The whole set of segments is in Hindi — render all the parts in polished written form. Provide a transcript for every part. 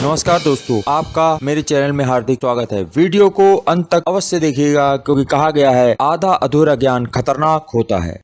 नमस्कार दोस्तों, आपका मेरे चैनल में हार्दिक स्वागत है। वीडियो को अंत तक अवश्य देखिएगा क्योंकि कहा गया है आधा अधूरा ज्ञान खतरनाक होता है।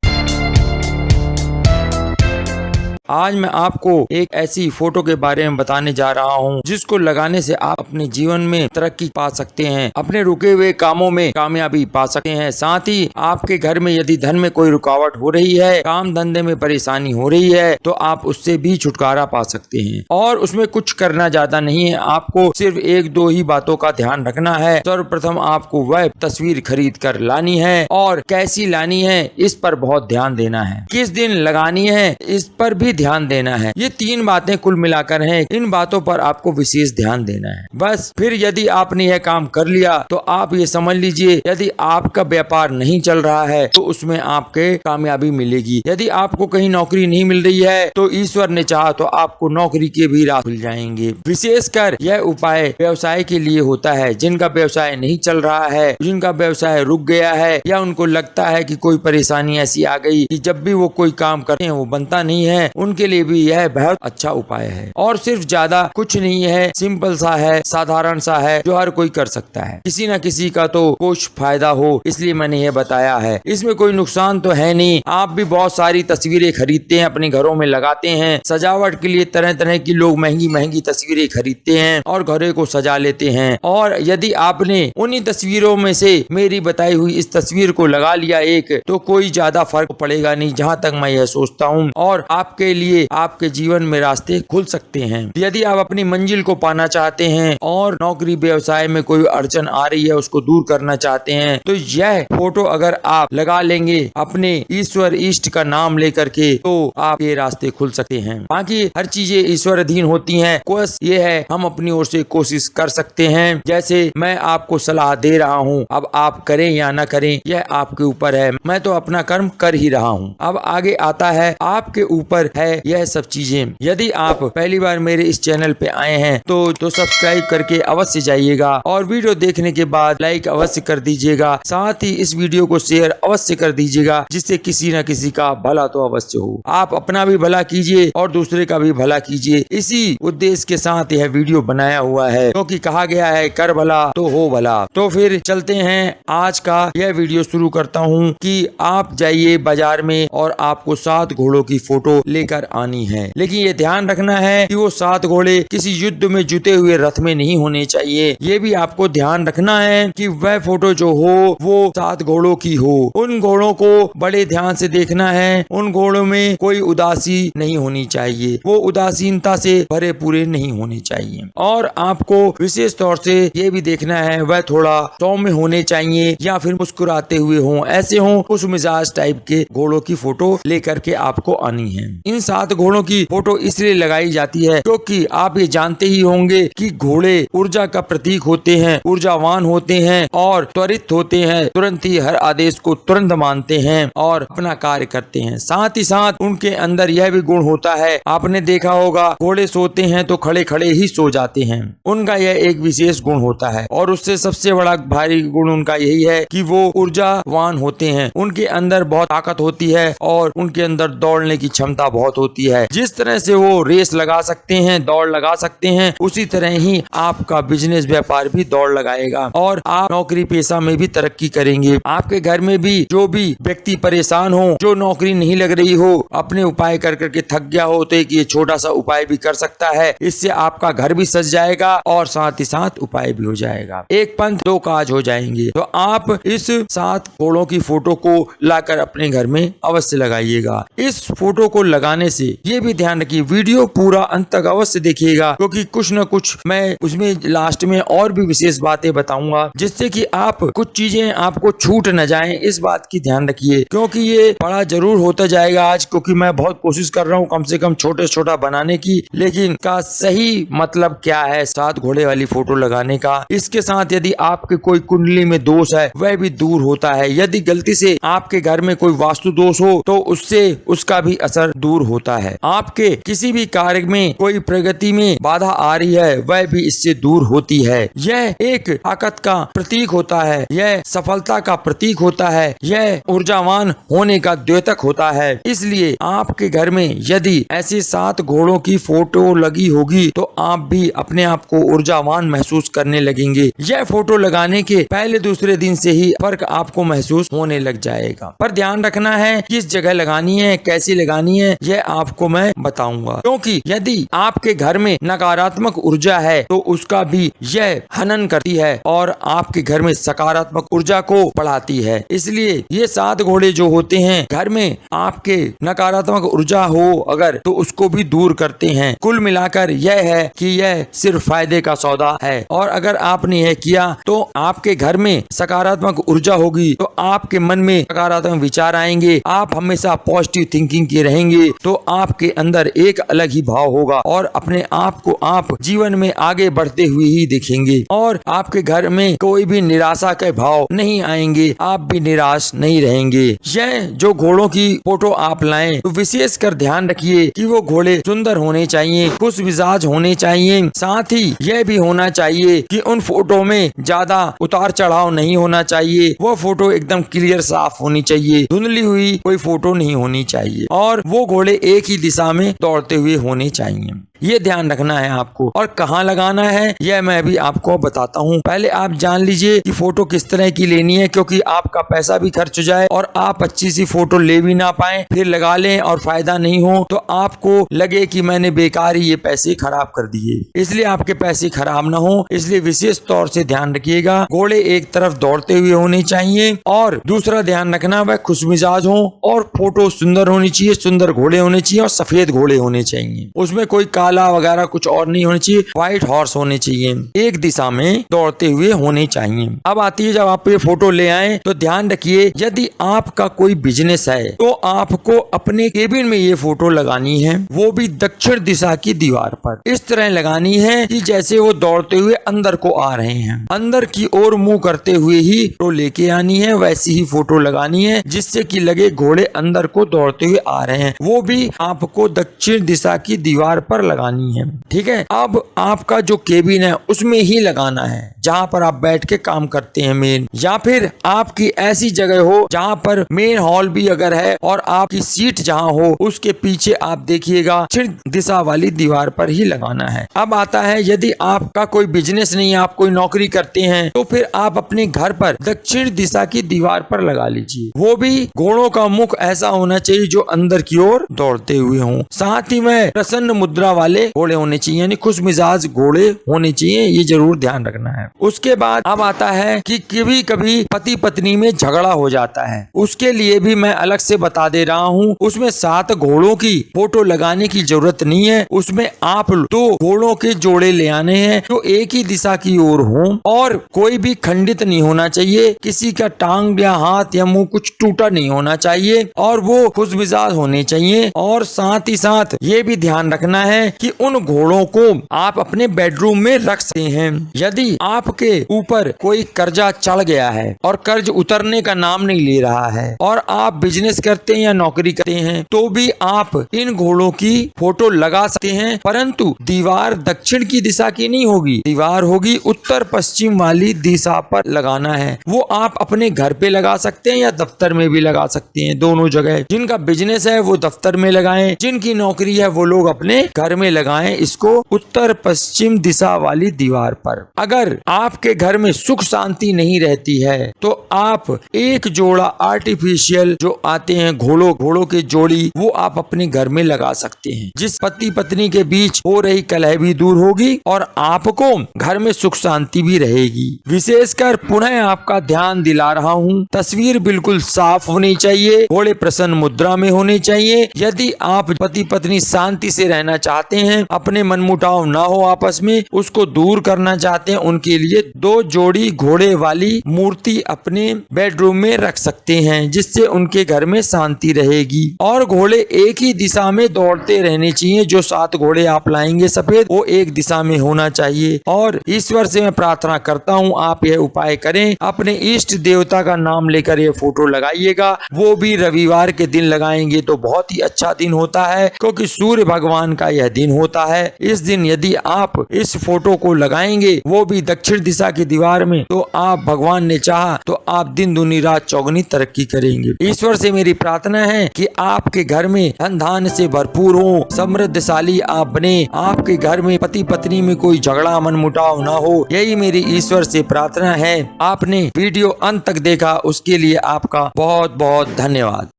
आज मैं आपको एक ऐसी फोटो के बारे में बताने जा रहा हूं जिसको लगाने से आप अपने जीवन में तरक्की पा सकते हैं, अपने रुके हुए कामों में कामयाबी पा सकते हैं। साथ ही आपके घर में यदि धन में कोई रुकावट हो रही है, काम धंधे में परेशानी हो रही है, तो आप उससे भी छुटकारा पा सकते हैं। और उसमें कुछ करना ज्यादा नहीं है, आपको सिर्फ एक दो ही बातों का ध्यान रखना है। सर्वप्रथम आपको वह तस्वीर खरीद कर लानी है और कैसी लानी है इस पर बहुत ध्यान देना है। किस दिन लगानी है इस पर भी ध्यान देना है। ये 3 बातें कुल मिलाकर हैं, इन बातों पर आपको विशेष ध्यान देना है। बस फिर यदि आपने यह काम कर लिया तो आप ये समझ लीजिए यदि आपका व्यापार नहीं चल रहा है तो उसमें आपके कामयाबी मिलेगी। यदि आपको कहीं नौकरी नहीं मिल रही है तो ईश्वर ने चाहा तो आपको नौकरी के भी राह खुल जाएंगे। विशेषकर यह उपाय व्यवसाय के लिए होता है। जिनका व्यवसाय नहीं चल रहा है, जिनका व्यवसाय रुक गया है या उनको लगता है कि कोई परेशानी ऐसी आ गई कि जब भी वो कोई काम करते हैं वो बनता नहीं है, उनके लिए भी यह बहुत अच्छा उपाय है। और सिर्फ ज्यादा कुछ नहीं है, सिंपल सा है, साधारण सा है, जो हर कोई कर सकता है। किसी न किसी का तो कुछ फायदा हो इसलिए मैंने ये बताया है। इसमें कोई नुकसान तो है नहीं। आप भी बहुत सारी तस्वीरें खरीदते हैं, अपने घरों में लगाते हैं। सजावट के लिए तरह तरह की लोग महंगी महंगी तस्वीरें खरीदते हैं और घरों को सजा लेते हैं। और यदि आपने उन्हीं तस्वीरों में से मेरी बताई हुई इस तस्वीर को लगा लिया एक, तो कोई ज्यादा फर्क पड़ेगा नहीं, जहाँ तक मैं यह सोचता हूँ। और आपके लिए आपके जीवन में रास्ते खुल सकते हैं। यदि आप अपनी मंजिल को पाना चाहते हैं और नौकरी व्यवसाय में कोई अड़चन आ रही है उसको दूर करना चाहते हैं, तो यह फोटो अगर आप लगा लेंगे अपने ईश्वर इष्ट का नाम लेकर के, तो आपके रास्ते खुल सकते हैं। बाकी हर चीजें ईश्वर अधीन होती हैं। कोशिश ये है हम अपनी ओर से कोशिश कर सकते हैं। जैसे मैं आपको सलाह दे रहा हूँ, अब आप करें या ना करें यह आपके ऊपर है। मैं तो अपना कर्म कर ही रहा हूँ। अब आगे आता है आपके ऊपर है यह सब चीजें। यदि आप पहली बार मेरे इस चैनल पे आए हैं तो सब्सक्राइब करके अवश्य जाइएगा और वीडियो देखने के बाद लाइक अवश्य कर दीजिएगा। साथ ही इस वीडियो को शेयर अवश्य कर दीजिएगा जिससे किसी न किसी का भला तो अवश्य हो। आप अपना भी भला कीजिए और दूसरे का भी भला कीजिए। इसी उद्देश्य के साथ यह वीडियो बनाया हुआ है, क्योंकि कहा गया है कर भला तो हो भला। तो फिर चलते हैं, आज का यह वीडियो शुरू करता हूँ कि आप जाइए बाजार में और आपको 7 घोड़ों की फोटो लेकर आनी है। लेकिन ये ध्यान रखना है कि वो 7 घोड़े किसी युद्ध में जुटे हुए रथ में नहीं होने चाहिए। ये भी आपको ध्यान रखना है कि वह फोटो जो हो वो 7 घोड़ों की हो। उन घोड़ों को बड़े ध्यान से देखना है। उन घोड़ों में कोई उदासी नहीं होनी चाहिए, वो उदासीनता से भरे पूरे नहीं होने चाहिए। और आपको विशेष तौर से ये भी देखना है वह थोड़ा सौम्य होने चाहिए या फिर मुस्कुराते हुए हों, ऐसे हों उस मिजाज टाइप के घोड़ों की फोटो लेकर के आपको आनी है। इन 7 घोड़ों की फोटो इसलिए लगाई जाती है क्योंकि आप ये जानते ही होंगे कि घोड़े ऊर्जा का प्रतीक होते हैं, ऊर्जावान होते हैं और त्वरित होते हैं, तुरंत ही हर आदेश को तुरंत मानते हैं और अपना कार्य करते हैं। साथ ही साथ उनके अंदर यह भी गुण होता है, आपने देखा होगा घोड़े सोते हैं तो खड़े खड़े ही सो जाते हैं। उनका यह एक विशेष गुण होता है और उससे सबसे बड़ा भारी गुण उनका यही है कि वो ऊर्जावान होते हैं। उनके अंदर बहुत ताकत होती है और उनके अंदर दौड़ने की क्षमता बहुत होती है। जिस तरह से वो रेस लगा सकते हैं, दौड़ लगा सकते हैं, उसी तरह ही आपका बिजनेस व्यापार भी दौड़ लगाएगा और आप नौकरी पेशा में भी तरक्की करेंगे। आपके घर में भी जो भी व्यक्ति परेशान हो, जो नौकरी नहीं लग रही हो, अपने उपाय कर करके थक गया हो, तो एक ये छोटा सा उपाय भी कर सकता है। इससे आपका घर भी सज जाएगा और साथ ही साथ उपाय भी हो जाएगा। एक पंथ 2 काज हो जाएंगे। तो आप इस 7 घोड़ों की फोटो को लाकर अपने घर में अवश्य लगाइएगा। इस फोटो को लगाने से ये भी ध्यान रखिए वीडियो पूरा अंत तक अवश्य देखिएगा, क्योंकि कुछ न कुछ मैं उसमें लास्ट में और भी विशेष बातें बताऊंगा जिससे कि आप कुछ चीजें आपको छूट न जाएं। इस बात की ध्यान रखिए, क्योंकि ये बड़ा जरूर होता जाएगा आज, क्योंकि मैं बहुत कोशिश कर रहा हूँ कम से कम छोटे से छोटा बनाने की, लेकिन का सही मतलब क्या है 7 घोड़े वाली फोटो लगाने का। इसके साथ यदि आपके कोई कुंडली में दोष है वह भी दूर होता है। यदि गलती से आपके घर में कोई वास्तु दोष हो तो उससे उसका भी असर दूर होता है। आपके किसी भी कार्य में कोई प्रगति में बाधा आ रही है वह भी इससे दूर होती है। यह एक ताकत का प्रतीक होता है, यह सफलता का प्रतीक होता है, यह ऊर्जावान होने का द्योतक होता है। इसलिए आपके घर में यदि ऐसे 7 घोड़ों की फोटो लगी होगी तो आप भी अपने आप को ऊर्जावान महसूस करने लगेंगे। यह फोटो लगाने के पहले दूसरे दिन से ही फर्क आपको महसूस होने लग जाएगा। पर ध्यान रखना है किस जगह लगानी है, कैसी लगानी है, यह आपको मैं बताऊंगा। क्योंकि यदि आपके घर में नकारात्मक ऊर्जा है तो उसका भी यह हनन करती है और आपके घर में सकारात्मक ऊर्जा को बढ़ाती है। इसलिए ये 7 घोड़े जो होते हैं घर में आपके नकारात्मक ऊर्जा हो अगर तो उसको भी दूर करते हैं। कुल मिलाकर यह है कि यह सिर्फ फायदे का सौदा है और अगर आपने यह किया तो आपके घर में सकारात्मक ऊर्जा होगी तो आपके मन में सकारात्मक विचार आएंगे, आप हमेशा पॉजिटिव थिंकिंग के रहेंगे तो आपके अंदर एक अलग ही भाव होगा और अपने आप को आप जीवन में आगे बढ़ते हुए ही देखेंगे और आपके घर में कोई भी निराशा के भाव नहीं आएंगे, आप भी निराश नहीं रहेंगे। यह जो घोड़ों की फोटो आप लाएं तो विशेष कर ध्यान रखिए कि वो घोड़े सुंदर होने चाहिए, खुश मिजाज होने चाहिए। साथ ही यह भी होना चाहिए कि उन फोटो में ज्यादा उतार चढ़ाव नहीं होना चाहिए। वो फोटो एकदम क्लियर साफ होनी चाहिए, धुंधली हुई कोई फोटो नहीं होनी चाहिए और वो घोड़े एक ही दिशा में दौड़ते हुए होने चाहिए। ये ध्यान रखना है आपको। और कहाँ लगाना है यह मैं अभी आपको बताता हूँ। पहले आप जान लीजिए कि फोटो किस तरह की लेनी है, क्योंकि आपका पैसा भी खर्च हो जाए और आप अच्छी सी फोटो ले भी ना पाए, फिर लगा लें और फायदा नहीं हो तो आपको लगे कि मैंने बेकार ही ये पैसे खराब कर दिए। इसलिए आपके पैसे खराब ना हो, इसलिए विशेष तौर से ध्यान रखिएगा। घोड़े एक तरफ दौड़ते हुए होने चाहिए और दूसरा ध्यान रखना वह खुशमिजाज हो और फोटो सुंदर होनी चाहिए, सुंदर घोड़े होने चाहिए और सफेद घोड़े होने चाहिए। उसमें कोई काला वगैरह कुछ और नहीं होनी चाहिए, व्हाइट हॉर्स होने चाहिए, एक दिशा में दौड़ते हुए होने चाहिए। अब आती है जब आप ये फोटो ले आए तो ध्यान रखिए यदि आपका कोई बिजनेस है तो आपको अपने केबिन में ये फोटो लगानी है, वो भी दक्षिण दिशा की दीवार पर। इस तरह लगानी है कि जैसे वो दौड़ते हुए अंदर को आ रहे हैं, अंदर की ओर मुंह करते हुए ही फोटो लेके आनी है, वैसी ही फोटो लगानी है जिससे कि लगे घोड़े अंदर को दौड़ते हुए आ रहे हैं। वो भी आपको दक्षिण दिशा की दीवार पर लगानी है, ठीक है। अब आपका जो केबिन है उसमें ही लगाना है जहाँ पर आप बैठ के काम करते हैं मेन, या फिर आपकी ऐसी जगह हो जहाँ पर मेन हॉल भी अगर है और आपकी सीट जहाँ हो उसके पीछे आप देखिएगा दक्षिण दिशा वाली दीवार पर ही लगाना है। अब आता है यदि आपका कोई बिजनेस नहीं है, आप कोई नौकरी करते हैं तो फिर आप अपने घर पर दक्षिण दिशा की दीवार पर लगा लीजिए। वो भी घोड़ों का मुख ऐसा होना चाहिए जो अंदर की ओर दौड़ते हुए हों। साथ ही में प्रसन्न मुद्रा वाले घोड़े होने चाहिए, यानी खुश मिजाज घोड़े होने चाहिए, ये जरूर ध्यान रखना है। उसके बाद अब आता है कि कभी कभी पति पत्नी में झगड़ा हो जाता है, उसके लिए भी मैं अलग से बता दे रहा हूँ। उसमें 7 घोड़ों की फोटो लगाने की जरूरत नहीं है, उसमें आप 2 घोड़ों के जोड़े ले आने हैं जो एक ही दिशा की ओर हों और कोई भी खंडित नहीं होना चाहिए, किसी का टांग या हाथ या मुंह कुछ टूटा नहीं होना चाहिए और वो खुश मिजाज होने चाहिए। और साथ ही साथ ये भी ध्यान रखना है कि उन घोड़ों को आप अपने बेडरूम में रख सकते हैं। यदि आपके ऊपर कोई कर्जा चढ़ गया है और कर्ज उतरने का नाम नहीं ले रहा है और आप बिजनेस करते हैं या नौकरी करते हैं तो भी आप इन घोड़ों की फोटो लगा सकते हैं, परंतु दीवार दक्षिण की दिशा की नहीं होगी, दीवार होगी उत्तर पश्चिम वाली दिशा पर लगाना है। वो आप अपने घर पे लगा सकते हैं या दफ्तर में भी लगा सकते हैं, दोनों जगह। जिनका बिजनेस है वो दफ्तर में लगाएं, जिनकी नौकरी है वो लोग अपने घर में लगाएं इसको उत्तर पश्चिम दिशा वाली दीवार पर। अगर आपके घर में सुख शांति नहीं रहती है तो आप एक जोड़ा आर्टिफिशियल जो आते हैं घोड़ों के जोड़ी वो आप अपने घर में लगा सकते हैं, जिस पति पत्नी के बीच हो रही कलह भी दूर होगी और आपको घर में सुख शांति भी रहेगी। विशेषकर पुनः आपका ध्यान दिला रहा हूँ, तस्वीर बिल्कुल साफ होनी चाहिए, घोड़े प्रसन्न मुद्रा में होने चाहिए। यदि आप पति पत्नी शांति से रहना चाहते चाहते हैं अपने मनमुटाव ना हो आपस में, उसको दूर करना चाहते हैं, उनके लिए 2 जोड़ी घोड़े वाली मूर्ति अपने बेडरूम में रख सकते हैं, जिससे उनके घर में शांति रहेगी। और घोड़े एक ही दिशा में दौड़ते रहने चाहिए। जो 7 घोड़े आप लाएंगे सफेद, वो एक दिशा में होना चाहिए। और ईश्वर से मैं प्रार्थना करता हूँ आप यह उपाय करें। अपने इष्ट देवता का नाम लेकर ये फोटो लगाइएगा, वो भी रविवार के दिन लगाएंगे तो बहुत ही अच्छा दिन होता है, क्योंकि सूर्य भगवान का यह दिन होता है। इस दिन यदि आप इस फोटो को लगाएंगे, वो भी दक्षिण दिशा की दीवार में, तो आप भगवान ने चाहा तो आप दिन दुनी रात चौगुनी तरक्की करेंगे। ईश्वर से मेरी प्रार्थना है कि आपके घर में धन धान्य से भरपूर हो, समृद्धशाली आप बने, आपके घर में पति पत्नी में कोई झगड़ा मनमुटाव ना हो, यही मेरी ईश्वर से प्रार्थना है। आपने वीडियो अंत तक देखा उसके लिए आपका बहुत बहुत धन्यवाद।